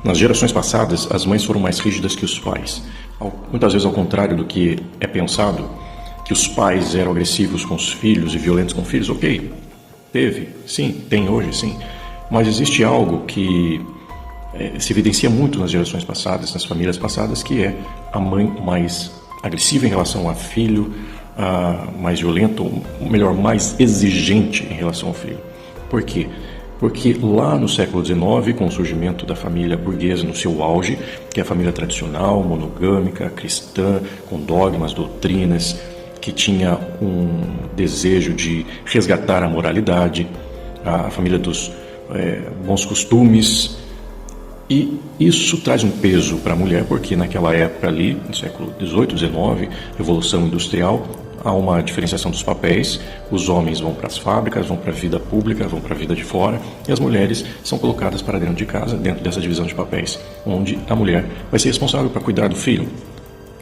Nas gerações passadas, as mães foram mais rígidas que os pais. Muitas vezes ao contrário do que é pensado, que os pais eram agressivos com os filhos e violentos com os filhos. Ok, teve, sim, tem hoje, sim. Mas existe algo que se evidencia muito nas gerações passadas, nas famílias passadas, que é a mãe mais agressiva em relação ao filho, mais violenta, ou melhor, mais exigente em relação ao filho. Por quê? Porque lá no século XIX, com o surgimento da família burguesa no seu auge, que é a família tradicional, monogâmica, cristã, com dogmas, doutrinas, que tinha um desejo de resgatar a moralidade, a família dos bons costumes, e isso traz um peso para a mulher, porque naquela época ali, no século XVIII, XIX, Revolução Industrial, há uma diferenciação dos papéis. Os homens vão para as fábricas, vão para a vida pública, vão para a vida de fora, e as mulheres são colocadas para dentro de casa, dentro dessa divisão de papéis, onde a mulher vai ser responsável para cuidar do filho,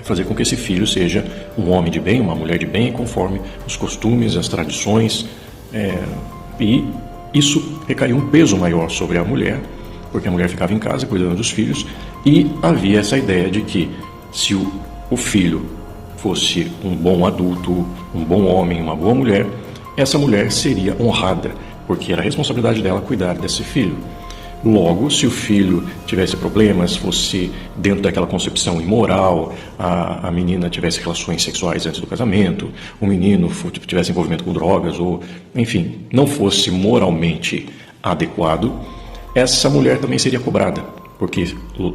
fazer com que esse filho seja um homem de bem, uma mulher de bem, conforme os costumes, as tradições, e isso recaiu um peso maior sobre a mulher, porque a mulher ficava em casa cuidando dos filhos, e havia essa ideia de que se o filho fosse um bom adulto, um bom homem, uma boa mulher, essa mulher seria honrada, porque era a responsabilidade dela cuidar desse filho. Logo, se o filho tivesse problemas, fosse dentro daquela concepção imoral, a menina tivesse relações sexuais antes do casamento, o menino tivesse envolvimento com drogas, ou, enfim, não fosse moralmente adequado, essa mulher também seria cobrada, porque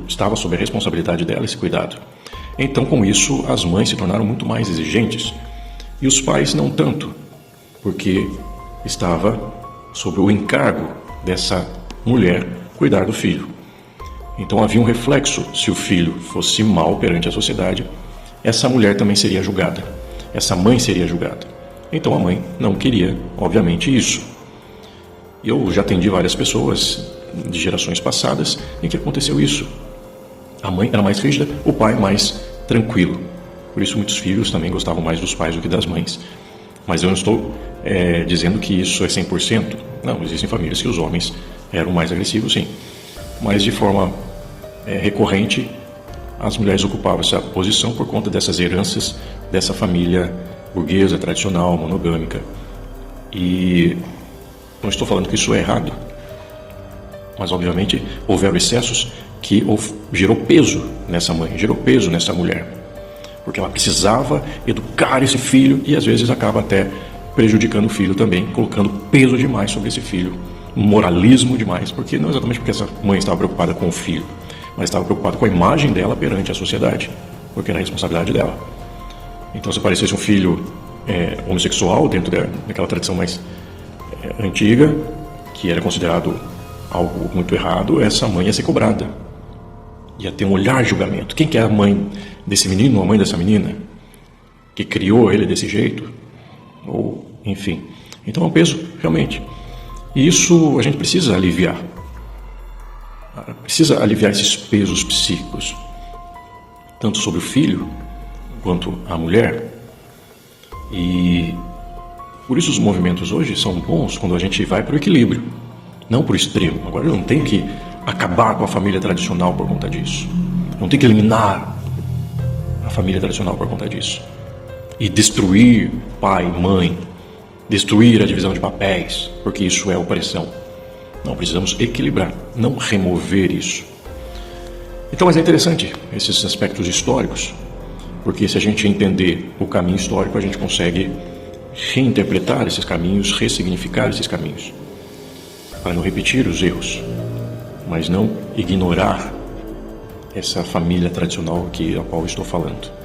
estava sob a responsabilidade dela esse cuidado. Então, com isso, as mães se tornaram muito mais exigentes e os pais não tanto, porque estava sob o encargo dessa mulher cuidar do filho. Então havia um reflexo: se o filho fosse mal perante a sociedade, essa mulher também seria julgada, essa mãe seria julgada. Então a mãe não queria, obviamente, isso. Eu já atendi várias pessoas de gerações passadas em que aconteceu isso. A mãe era mais rígida, o pai mais tranquilo. Por isso muitos filhos também gostavam mais dos pais do que das mães. Mas eu não estou dizendo que isso é 100%. Não, existem famílias que os homens eram mais agressivos, sim. Mas de forma recorrente, as mulheres ocupavam essa posição por conta dessas heranças dessa família burguesa, tradicional, monogâmica. E não estou falando que isso é errado, mas obviamente houveram excessos que gerou peso nessa mãe, gerou peso nessa mulher, porque ela precisava educar esse filho e às vezes acaba até prejudicando o filho também, colocando peso demais sobre esse filho, moralismo demais, porque não exatamente porque essa mãe estava preocupada com o filho, mas estava preocupada com a imagem dela perante a sociedade, porque era a responsabilidade dela. Então, se aparecesse um filho homossexual dentro daquela tradição mais antiga, que era considerado algo muito errado, essa mãe ia ser cobrada, ia ter um olhar de julgamento. Quem que é a mãe desse menino ou a mãe dessa menina que criou ele desse jeito? Ou, enfim. Então é um peso, realmente. E isso a gente precisa aliviar. Precisa aliviar esses pesos psíquicos, tanto sobre o filho quanto a mulher. E por isso os movimentos hoje são bons quando a gente vai para o equilíbrio, não para o extremo. Agora eu não tenho que acabar com a família tradicional por conta disso. Não tenho que eliminar a família tradicional por conta disso. E destruir pai, mãe, destruir a divisão de papéis, porque isso é opressão. Não, precisamos equilibrar, não remover isso. Então, mas é interessante esses aspectos históricos, porque se a gente entender o caminho histórico, a gente consegue reinterpretar esses caminhos, ressignificar esses caminhos, para não repetir os erros, mas não ignorar essa família tradicional a qual estou falando.